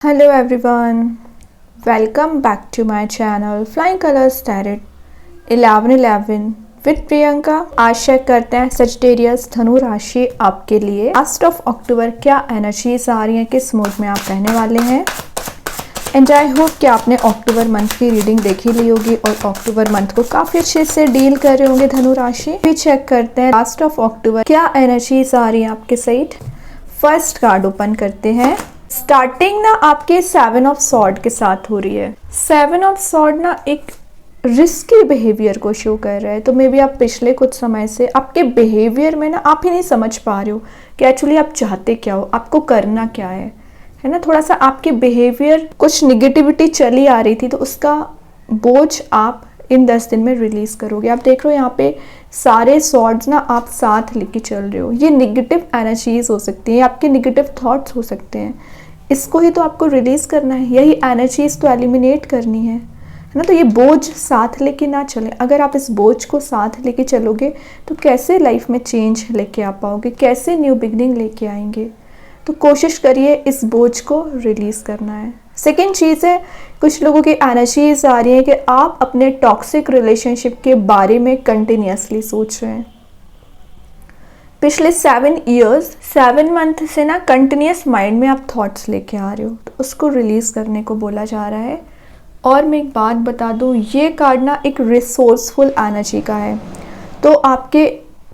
Hello everyone, welcome back to my channel Flying Colors Tarot 1111 with Priyanka. आशा करते हैं Sagittarius धनु राशि आपके लिए लास्ट ऑफ अक्टूबर क्या एनर्जीज आ रही हैं, किस मूड में आप रहने वाले हैं। एंड आई होप कि आपने अक्टूबर मंथ की रीडिंग देखी ली होगी और अक्टूबर मंथ को काफी अच्छे से डील कर रहे होंगे धनु राशि। भी चेक करते हैं लास्ट ऑफ अक्टूबर क्या एनर्जीज आ रही हैं आपके साइड। फर्स्ट कार्ड ओपन करते हैं। स्टार्टिंग ना आपके 7 ऑफ सॉर्ड के साथ हो रही है। 7 ऑफ सॉर्ड ना एक रिस्की बिहेवियर को शो कर रहा है। तो मे बी आप पिछले कुछ समय से आपके बिहेवियर में ना आप ही नहीं समझ पा रहे हो कि एक्चुअली आप चाहते क्या हो, आपको करना क्या है ना। थोड़ा सा आपके बिहेवियर कुछ निगेटिविटी चली आ रही थी, तो उसका बोझ आप इन 10 दिन में रिलीज करोगे। आप देख रहे हो यहाँ पे सारे सॉर्ड्स ना आप साथ लेके चल रहे हो। ये निगेटिव एनर्जीज हो सकती हैं, आपके निगेटिव थॉट्स हो सकते हैं। इसको ही तो आपको रिलीज करना है, यही एनर्जीज तो एलिमिनेट करनी है ना। तो ये बोझ साथ लेके ना चले। अगर आप इस बोझ को साथ लेके चलोगे तो कैसे लाइफ में चेंज लेके आ पाओगे, कैसे न्यू बिगनिंग लेके आएंगे। तो कोशिश करिए इस बोझ को रिलीज करना है। सेकेंड चीज़ है, कुछ लोगों की एनर्जीज आ रही है कि आप अपने टॉक्सिक रिलेशनशिप के बारे में कंटिन्यूसली सोच रहे हैं। पिछले 7 ईयर्स 7 मंथ से ना कंटिन्यूस माइंड में आप थॉट्स लेके आ रहे हो, तो उसको रिलीज करने को बोला जा रहा है। और मैं एक बात बता दूं, ये कार्ड ना एक रिसोर्सफुल एनर्जी का है। तो आपके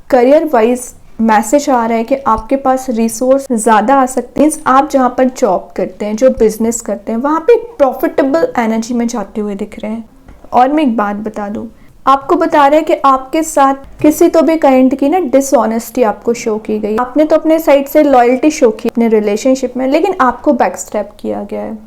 करियर वाइज मैसेज आ रहा है कि आपके पास रिसोर्स ज़्यादा आ सकते हैं। आप जहाँ पर जॉब करते हैं, जो बिजनेस करते हैं, वहाँ पे प्रॉफिटेबल एनर्जी में जाते हुए दिख रहे हैं। और मैं एक बात बता दूं, आपको बता रहे हैं कि आपके साथ किसी तो भी काइंड की ना डिसऑनेस्टी आपको शो की गई। आपने तो अपने साइड से लॉयल्टी शो की अपने रिलेशनशिप में, लेकिन आपको बैकस्टेप किया गया है।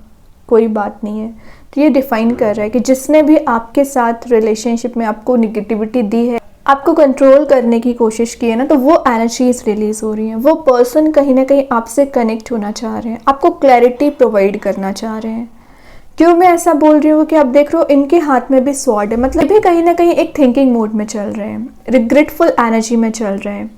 कोई बात नहीं है। तो ये डिफाइन कर रहा है कि जिसने भी आपके साथ रिलेशनशिप में आपको निगेटिविटी दी है, आपको कंट्रोल करने की कोशिश की है ना, तो वो एनर्जीज रिलीज हो रही हैं। वो पर्सन कहीं ना कहीं आपसे कनेक्ट होना चाह रहे हैं, आपको क्लैरिटी प्रोवाइड करना चाह रहे हैं। क्यों मैं ऐसा बोल रही हूँ कि आप देख रहे हो इनके हाथ में भी स्वॉर्ड है, मतलब भी कहीं ना कहीं एक थिंकिंग मोड में चल रहे हैं, रिग्रेटफुल एनर्जी में चल रहे हैं।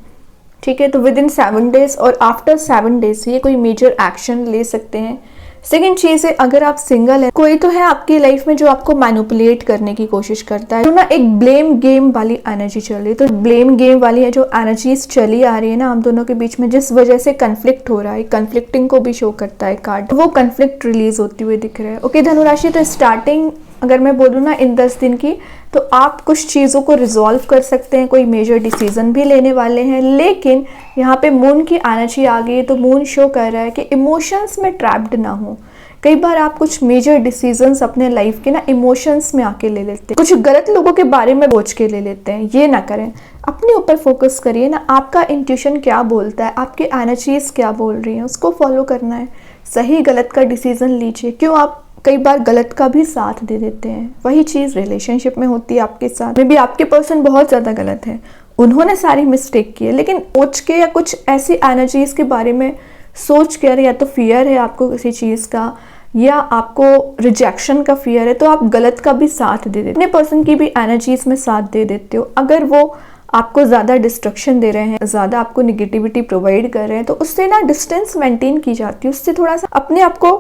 ठीक है, तो विद इन 7 डेज और आफ्टर 7 डेज ये कोई मेजर एक्शन ले सकते हैं। सेकेंड चीज़ है, अगर आप सिंगल है, कोई तो है आपकी लाइफ में जो आपको मैनिपुलेट करने की कोशिश करता है। तो ना एक ब्लेम गेम वाली एनर्जी चल रही है। तो ब्लेम गेम वाली है जो एनर्जीज चली आ रही है ना आप दोनों के बीच में, जिस वजह से कन्फ्लिक्ट हो रहा है, कन्फ्लिक्टिंग को भी शो करता है कार्ड, वो कन्फ्लिक्ट रिलीज होती हुई दिख रहा है। ओके धनुराशि, तो स्टार्टिंग अगर मैं बोलूँ ना इन 10 दिन की, तो आप कुछ चीज़ों को रिजॉल्व कर सकते हैं, कोई मेजर डिसीजन भी लेने वाले हैं। लेकिन यहाँ पे मून की एनर्जी आ गई है, तो मून शो कर रहा है कि इमोशंस में ट्रैप्ड ना हो। कई बार आप कुछ मेजर डिसीजंस अपने लाइफ के ना इमोशंस में आके ले लेते हैं, कुछ गलत लोगों के बारे में सोच के ले लेते हैं। ये ना करें, अपने ऊपर फोकस करिए ना। आपका इंट्यूशन क्या बोलता है, आपकी एनर्जीज क्या बोल रही हैं, उसको फॉलो करना है। सही गलत का डिसीजन लीजिए। क्यों आप कई बार गलत का भी साथ दे देते हैं। वही चीज़ रिलेशनशिप में होती है आपके साथ में भी। आपके पर्सन बहुत ज़्यादा गलत है, उन्होंने सारी मिस्टेक की है, लेकिन सोच के या कुछ ऐसी एनर्जीज के बारे में सोच कर, या तो फियर है आपको किसी चीज़ का, या आपको रिजेक्शन का फियर है, तो आप गलत का भी साथ दे देते, अपने पर्सन की भी एनर्जीज में साथ दे देते हो। अगर वो आपको ज़्यादा डिस्ट्रक्शन दे रहे हैं, ज़्यादा आपको निगेटिविटी प्रोवाइड कर रहे हैं, तो उससे ना डिस्टेंस मेंटेन की जाती है, उससे थोड़ा सा अपने आप को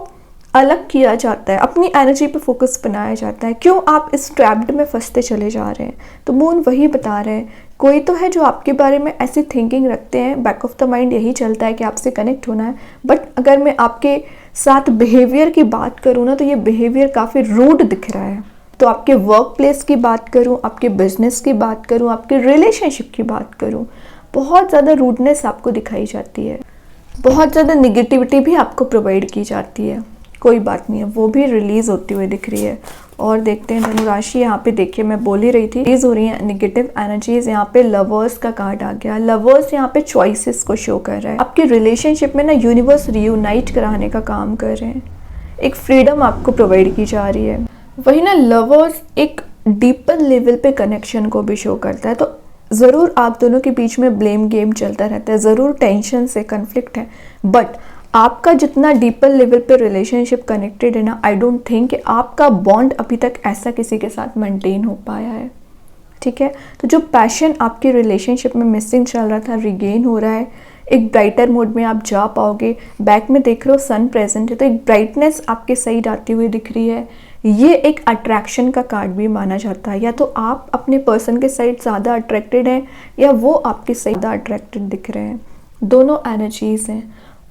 अलग किया जाता है, अपनी एनर्जी पे फोकस बनाया जाता है। क्यों आप इस ट्रैप्ड में फंसते चले जा रहे हैं। तो मून वही बता रहे हैं, कोई तो है जो आपके बारे में ऐसी थिंकिंग रखते हैं, बैक ऑफ द माइंड यही चलता है कि आपसे कनेक्ट होना है। बट अगर मैं आपके साथ बिहेवियर की बात करूँ ना, तो ये बिहेवियर काफ़ी रूड दिख रहा है। तो आपके वर्क प्लेस की बात करूँ, आपके बिजनेस की बात करूँ, आपके रिलेशनशिप की बात करूँ, बहुत ज़्यादा रूडनेस आपको दिखाई जाती है, बहुत ज़्यादा निगेटिविटी भी आपको प्रोवाइड की जाती है। कोई बात नहीं है, वो भी रिलीज होती हुई दिख रही है। और देखते हैं धनुराशि, यहाँ पे देखिए मैं बोल ही रही थी रिलीज हो रही है निगेटिव एनर्जीज। यहाँ पे लवर्स का कार्ड आ गया। लवर्स यहाँ पे चॉइसेस को शो कर रहा है। आपकी रिलेशनशिप में ना यूनिवर्स रियूनाइट कराने का काम कर रहे हैं, एक फ्रीडम आपको प्रोवाइड की जा रही है। वही ना लवर्स एक डीपर लेवल पे कनेक्शन को भी शो करता है। तो ज़रूर आप दोनों के बीच में ब्लेम गेम चलता रहता है, ज़रूर टेंशन से कन्फ्लिक्ट है, बट आपका जितना डीपर लेवल पे रिलेशनशिप कनेक्टेड है ना, आई डोंट थिंक कि आपका बॉन्ड अभी तक ऐसा किसी के साथ मेंटेन हो पाया है। ठीक है, तो जो पैशन आपके रिलेशनशिप में मिसिंग चल रहा था, रिगेन हो रहा है। एक ब्राइटर मोड में आप जा पाओगे। बैक में देख रहे हो सन प्रेजेंट है, तो एक ब्राइटनेस आपके साइड आती हुई दिख रही है। ये एक अट्रैक्शन का कार्ड भी माना जाता है, या तो आप अपने पर्सन के साइड ज़्यादा अट्रैक्टेड हैं या वो आपके साइड ज़्यादा अट्रैक्टेड दिख रहे हैं, दोनों एनर्जीज हैं।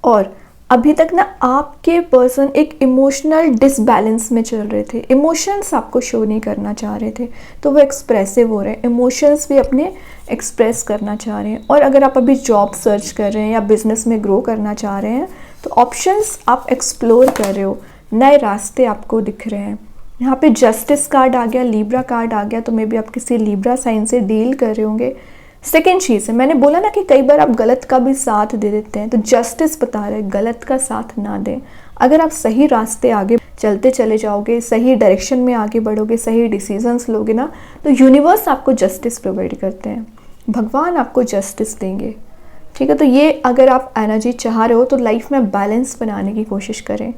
और अभी तक ना आपके पर्सन एक इमोशनल डिसबैलेंस में चल रहे थे, इमोशंस आपको शो नहीं करना चाह रहे थे, तो वो एक्सप्रेसिव हो रहे हैं, इमोशंस भी अपने एक्सप्रेस करना चाह रहे हैं। और अगर आप अभी जॉब सर्च कर रहे हैं या बिजनेस में ग्रो करना चाह रहे हैं, तो ऑप्शंस आप एक्सप्लोर कर रहे हो, नए रास्ते आपको दिख रहे हैं। यहाँ पे जस्टिस कार्ड आ गया, लिब्रा कार्ड आ गया, तो मे बी आप किसी लिब्रा साइन से डील कर रहे होंगे। सेकेंड चीज़ है, मैंने बोला ना कि कई बार आप गलत का भी साथ दे देते हैं, तो जस्टिस बता रहे हैं गलत का साथ ना दें। अगर आप सही रास्ते आगे चलते चले जाओगे, सही डायरेक्शन में आगे बढ़ोगे, सही डिसीजंस लोगे ना, तो यूनिवर्स आपको जस्टिस प्रोवाइड करते हैं, भगवान आपको जस्टिस देंगे। ठीक है, तो ये अगर आप एनर्जी चाह रहे हो तो लाइफ में बैलेंस बनाने की कोशिश करें।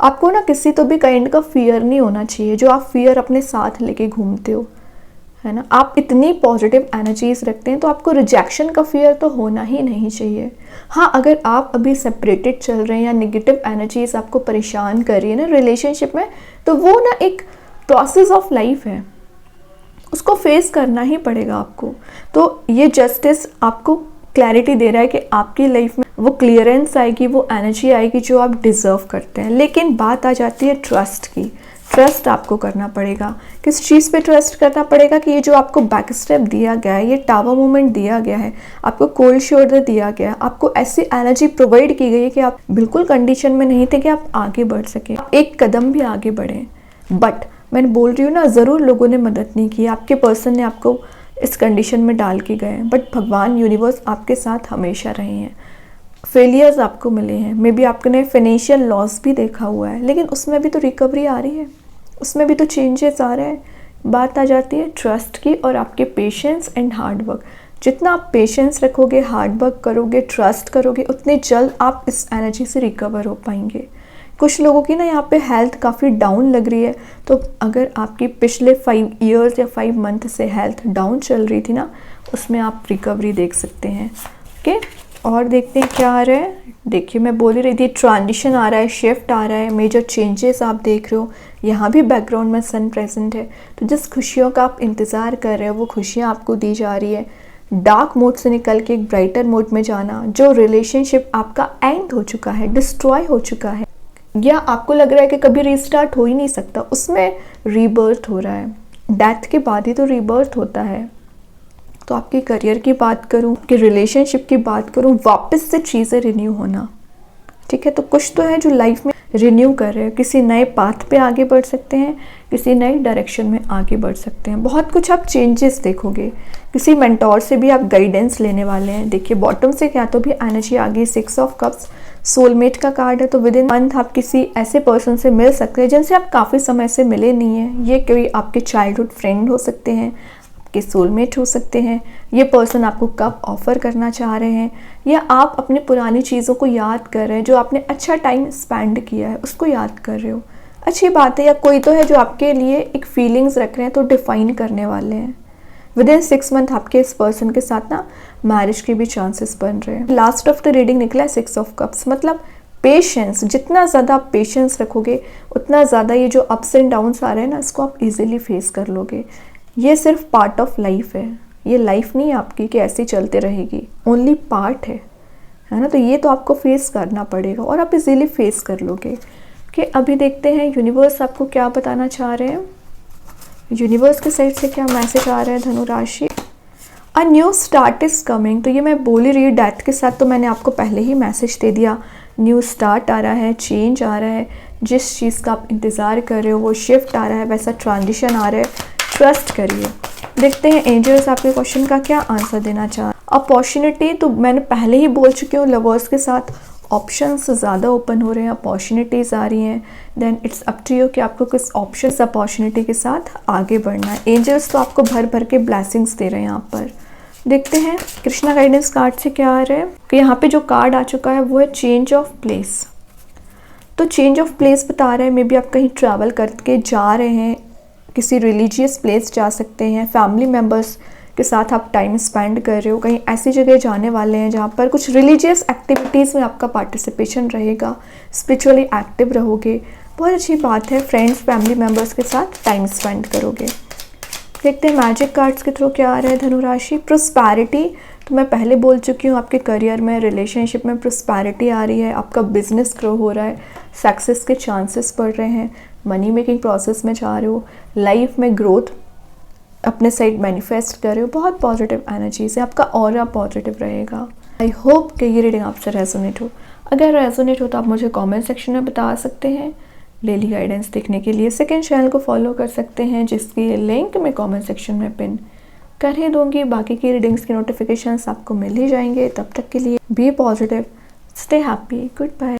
आपको ना किसी तो भी काइंड का फियर नहीं होना चाहिए, जो आप फियर अपने साथ लेके घूमते हो, है ना। आप इतनी पॉजिटिव एनर्जीज रखते हैं, तो आपको रिजेक्शन का फियर तो होना ही नहीं चाहिए। हाँ, अगर आप अभी सेपरेटेड चल रहे हैं या नेगेटिव एनर्जीज आपको परेशान कर रही है ना रिलेशनशिप में, तो वो ना एक प्रोसेस ऑफ लाइफ है, उसको फेस करना ही पड़ेगा आपको। तो ये जस्टिस आपको क्लैरिटी दे रहा है कि आपकी लाइफ में वो क्लियरेंस आएगी, वो एनर्जी आएगी जो आप डिज़र्व करते हैं। लेकिन बात आ जाती है ट्रस्ट की। ट्रस्ट आपको करना पड़ेगा। किस चीज़ पे ट्रस्ट करना पड़ेगा कि ये जो आपको बैक स्टेप दिया गया है, ये टावर मूवमेंट दिया गया है, आपको कोल्ड शोल्डर दिया गया है, आपको ऐसी एनर्जी प्रोवाइड की गई है कि आप बिल्कुल कंडीशन में नहीं थे कि आप आगे बढ़ सकें, एक कदम भी आगे बढ़ें। बट मैंने बोल रही हूँ ना, ज़रूर लोगों ने मदद नहीं की, आपके पर्सन ने आपको इस कंडीशन में डाल के गए, बट भगवान यूनिवर्स आपके साथ हमेशा रहे हैं। फेलियर्स आपको मिले हैं, मे बी आपने फाइनेंशियल लॉस भी देखा हुआ है, लेकिन उसमें भी तो रिकवरी आ रही है, उसमें भी तो चेंजेस आ रहे हैं। बात आ जाती है ट्रस्ट की और आपके पेशेंस एंड हार्ड वर्क। जितना आप पेशेंस रखोगे, हार्ड वर्क करोगे, ट्रस्ट करोगे, उतने जल्द आप इस एनर्जी से रिकवर हो पाएंगे। कुछ लोगों की ना यहाँ पे हेल्थ काफ़ी डाउन लग रही है, तो अगर आपकी पिछले 5 ईयर्स या 5 मंथ से हेल्थ डाउन चल रही थी ना, उसमें आप रिकवरी देख सकते हैं। ओके, और देखते हैं क्या आ रहा है। देखिए, मैं बोल ही रही थी ट्रांजिशन आ रहा है, शिफ्ट आ रहा है, मेजर चेंजेस आप देख रहे हो। यहाँ भी बैकग्राउंड में सन प्रेजेंट है, तो जिस खुशियों का आप इंतज़ार कर रहे हो वो खुशियाँ आपको दी जा रही है। डार्क मोड से निकल के एक ब्राइटर मोड में जाना, जो रिलेशनशिप आपका एंड हो चुका है, डिस्ट्रॉय हो चुका है, या आपको लग रहा है कि कभी रीस्टार्ट हो ही नहीं सकता, उसमें रीबर्थ हो रहा है। डेथ के बाद ही तो रीबर्थ होता है। तो आपके करियर की बात करूं, कि रिलेशनशिप की बात करूं, वापस से चीज़ें रिन्यू होना। ठीक है, तो कुछ तो है जो लाइफ में रिन्यू कर रहे हैं, किसी नए पाथ पे आगे बढ़ सकते हैं, किसी नई डायरेक्शन में आगे बढ़ सकते हैं। बहुत कुछ आप चेंजेस देखोगे, किसी मेंटोर से भी आप गाइडेंस लेने वाले हैं। देखिए, बॉटम से क्या तो भी एनर्जी आ गई, 6 ऑफ कप्स, सोलमेट का कार्ड है, तो विद इन मंथ आप किसी ऐसे पर्सन से मिल सकते हैं जिनसे आप काफ़ी समय से मिले नहीं हैं। ये कोई आपके चाइल्डहुड फ्रेंड हो सकते हैं, आपके सोलमेट हो सकते हैं, ये पर्सन आपको कब ऑफर करना चाह रहे हैं, या आप अपनी पुरानी चीज़ों को याद कर रहे हैं, जो आपने अच्छा टाइम स्पेंड किया है उसको याद कर रहे हो। अच्छी बात है। या कोई तो है जो आपके लिए एक फीलिंग्स रख रहे हैं, तो डिफाइन करने वाले हैं। विद इन 6 मंथ आपके इस पर्सन के साथ ना मैरिज के भी चांसेस बन रहे हैं। लास्ट ऑफ द रीडिंग निकला है 6 ऑफ कप्स, मतलब पेशेंस। जितना ज़्यादा आप पेशेंस रखोगे, उतना ज़्यादा ये जो अप्स एंड डाउन्स आ रहे हैं ना, इसको आप इजीली फेस कर लोगे। ये सिर्फ पार्ट ऑफ लाइफ है, ये लाइफ नहीं है आपकी कि ऐसी चलते रहेगी, ओनली पार्ट है ना। तो ये तो आपको फेस करना पड़ेगा और आप इजीली फेस कर लोगे। कि अभी देखते हैं यूनिवर्स आपको क्या बताना चाह रहे हैं। यूनिवर्स के साइड से क्या मैसेज आ रहा है धनु राशि। A new start is coming. तो ये मैं बोल ही रही हूँ, डेथ के साथ तो मैंने आपको पहले ही मैसेज दे दिया। न्यू स्टार्ट आ रहा है, चेंज आ रहा है, जिस चीज़ का आप इंतज़ार कर रहे हो वो शिफ्ट आ रहा है, वैसा ट्रांजिशन आ रहा है। ट्रस्ट करिए। देखते हैं एंजल्स आपके क्वेश्चन का क्या आंसर देना चाह रहे हैं। अपॉर्चुनिटी तो मैंने पहले ही बोल चुकी हूँ, लवर्स के साथ ऑप्शंस ज़्यादा ओपन हो रहे हैं, अपॉर्चुनिटीज़ आ रही हैं। Then it's up to you कि आपको किस ऑप्शन अपॉर्चुनिटी के साथ आगे बढ़ना है। एंजल्स तो आपको भर भर के ब्लेसिंग्स दे रहे हैं यहाँ पर। देखते हैं कृष्णा गाइडेंस कार्ड से क्या आ रहा है। कि यहाँ पे जो कार्ड आ चुका है वो है चेंज ऑफ प्लेस। तो चेंज ऑफ प्लेस बता रहा है, मे बी आप कहीं ट्रैवल करके जा रहे हैं, किसी रिलीजियस प्लेस जा सकते हैं, फैमिली मेम्बर्स के साथ आप टाइम स्पेंड कर रहे हो, कहीं ऐसी जगह जाने वाले हैं जहाँ पर कुछ रिलीजियस एक्टिविटीज़ में आपका पार्टिसिपेशन रहेगा, स्पिरिचुअली एक्टिव रहोगे, बहुत अच्छी बात है। फ्रेंड्स फैमिली मेम्बर्स के साथ टाइम स्पेंड करोगे। देखते हैं मैजिक कार्ड्स के थ्रू क्या आ रहा है धनु राशि। प्रोस्पैरिटी, तो मैं पहले बोल चुकी हूँ, आपके करियर में, रिलेशनशिप में प्रोस्पैरिटी आ रही है, आपका बिजनेस ग्रो हो रहा है, सक्सेस के चांसेस बढ़ रहे हैं, मनी मेकिंग प्रोसेस में जा रहे हो, लाइफ में ग्रोथ अपने साइड मैनिफेस्ट कर रहे हो, बहुत पॉजिटिव एनर्जी से आपका ऑरा पॉजिटिव रहेगा। आई होप कि ये रीडिंग आपसे रेजोनेट हो। अगर रेजोनेट हो तो आप मुझे कमेंट सेक्शन में बता सकते हैं। डेली गाइडेंस देखने के लिए सेकंड चैनल को फॉलो कर सकते हैं, जिसकी लिंक मैं कमेंट सेक्शन में पिन कर ही दूंगी। बाकी की रीडिंग्स की नोटिफिकेशंस आपको मिल ही जाएंगे। तब तक के लिए be positive, stay happy, good bye.